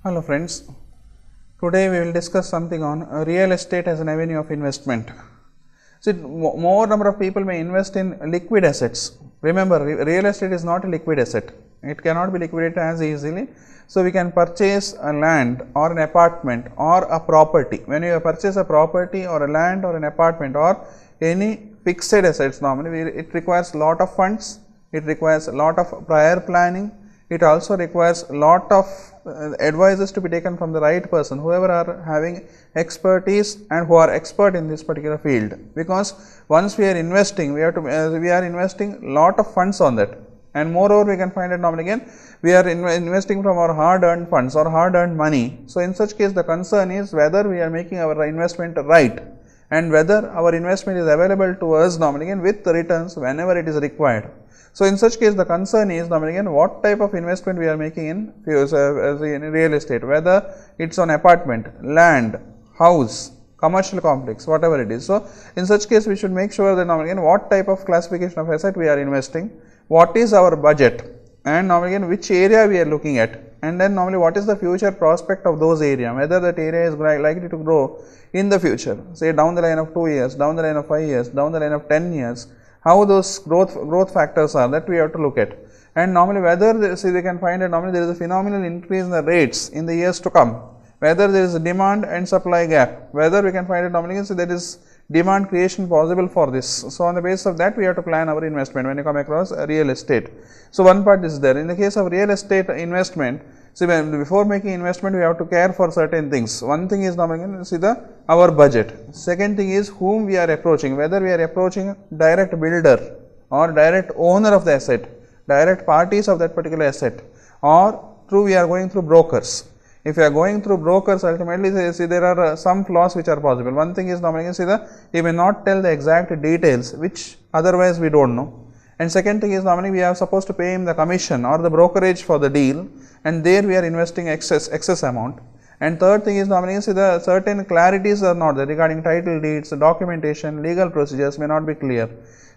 Hello friends, today we will discuss something on real estate as an avenue of investment. See, more number of people may invest in liquid assets. Remember, real estate is not a liquid asset. It cannot be liquidated as easily. So, we can purchase a land or an apartment or a property. When you purchase a property or a land or an apartment or any fixed assets, normally it requires a lot of funds, it requires a lot of prior planning. It also requires a lot of advices to be taken from the right person, whoever are having expertise and who are expert in this particular field. Because once we are investing, we are investing lot of funds on that, and moreover we can find it normally again we are investing from our hard earned funds or hard earned money. So in such case, the concern is whether we are making our investment right and whether our investment is available to us normally again with the returns whenever it is required. So in such case, the concern is normally again what type of investment we are making in real estate, whether it's on apartment, land, house, commercial complex, whatever it is. So in such case, we should make sure that normally again what type of classification of asset we are investing, what is our budget, and normally again which area we are looking at, and then normally what is the future prospect of those area, whether that area is likely to grow in the future, say down the line of 2 years, down the line of 5 years, down the line of 10 years. How those growth factors are, that we have to look at, and normally whether they can find that normally there is a phenomenal increase in the rates in the years to come, whether there is a demand and supply gap, whether we can find it normally there is demand creation possible for this. So on the basis of that, we have to plan our investment when you come across real estate. So one part is there. In the case of real estate investment, see, before making investment, we have to care for certain things. One thing is normally see our budget. Second thing is whom we are approaching, whether we are approaching direct builder or direct owner of the asset, direct parties of that particular asset, or through we are going through brokers. If you are going through brokers, ultimately see there are some flaws which are possible. One thing is normally see he may not tell the exact details which otherwise we don't know. And second thing is normally we are supposed to pay him the commission or the brokerage for the deal, and there we are investing excess amount. And third thing is normally see the certain clarities are not there regarding title deeds, documentation, legal procedures may not be clear.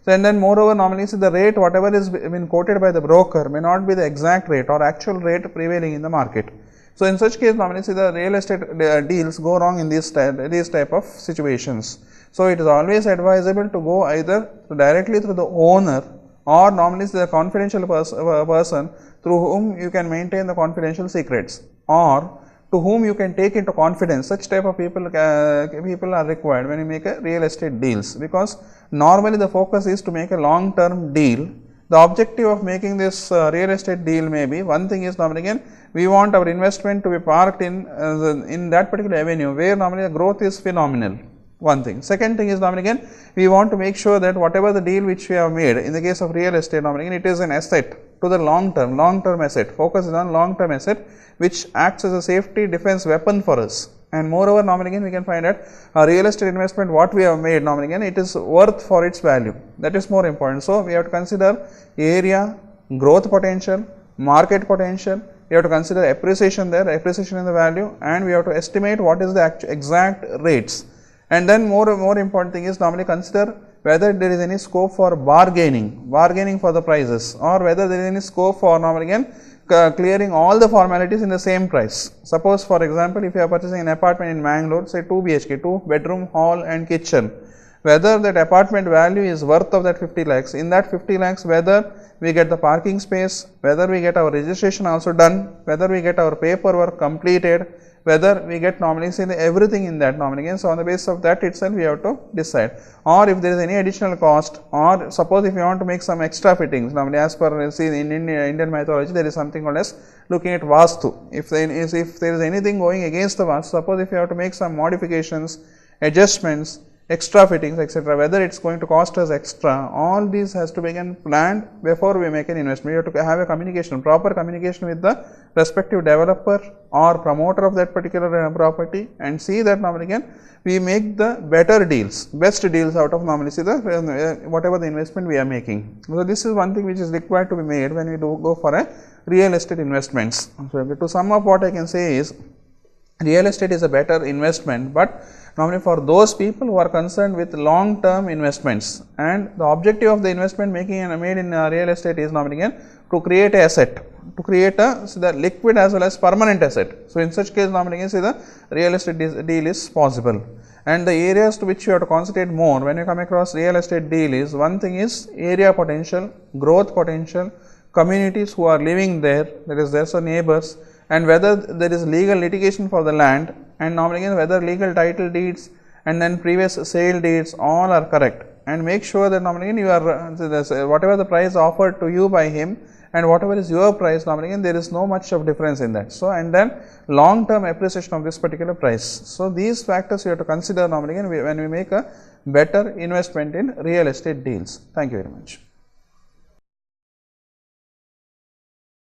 So and then moreover normally see the rate whatever is been quoted by the broker may not be the exact rate or actual rate prevailing in the market. So in such case normally see the real estate deals go wrong in these type of situations. So it is always advisable to go either directly through the owner or normally the confidential person through whom you can maintain the confidential secrets, or to whom you can take into confidence. Such type of people are required when you make a real estate deals, because normally the focus is to make a long term deal. The objective of making this real estate deal may be, one thing is normally again we want our investment to be parked in that particular avenue where normally the growth is phenomenal. One thing. Second thing is normally again we want to make sure that whatever the deal which we have made in the case of real estate normally again it is an asset to the long term asset. Focus is on long term asset which acts as a safety defense weapon for us. And moreover normally again we can find that a real estate investment what we have made normally again it is worth for its value. That is more important. So we have to consider area, growth potential, market potential. We have to consider appreciation there, appreciation in the value, and we have to estimate what is the exact rates. And then more important thing is normally consider whether there is any scope for bargaining for the prices, or whether there is any scope for normally again clearing all the formalities in the same price. Suppose for example, if you are purchasing an apartment in Mangalore, say 2 BHK, 2 bedroom, hall and kitchen, whether that apartment value is worth of that 50 lakhs, in that 50 lakhs whether we get the parking space, whether we get our registration also done, whether we get our paperwork completed, whether we get normally see everything in that normally again. So on the basis of that itself we have to decide. Or if there is any additional cost, or suppose if you want to make some extra fittings, normally as per see in Indian mythology there is something called as looking at vastu. If there is anything going against the vastu, suppose if you have to make some modifications, adjustments, extra fittings, etc., whether it's going to cost us extra, all these has to be planned before we make an investment. We have to have a proper communication with the respective developer or promoter of that particular property, and see that normally again we make the better deals, best deals out of normally see the whatever the investment we are making. So this is one thing which is required to be made when we do go for a real estate investments. So to sum up, what I can say is real estate is a better investment, but normally for those people who are concerned with long term investments, and the objective of the investment made in real estate is normally again to create an asset, to create a the liquid as well as permanent asset. So, in such case normally see the real estate deal is possible. And the areas to which you have to concentrate more when you come across real estate deal is, one thing is area potential, growth potential, communities who are living there, that is there's neighbors, and whether there is legal litigation for the land, and normally whether legal title deeds and then previous sale deeds all are correct, and make sure that normally you are whatever the price offered to you by him and whatever is your price, normally there is no much of difference in that. So, and then long term appreciation of this particular price. So, these factors you have to consider normally when we make a better investment in real estate deals. Thank you very much.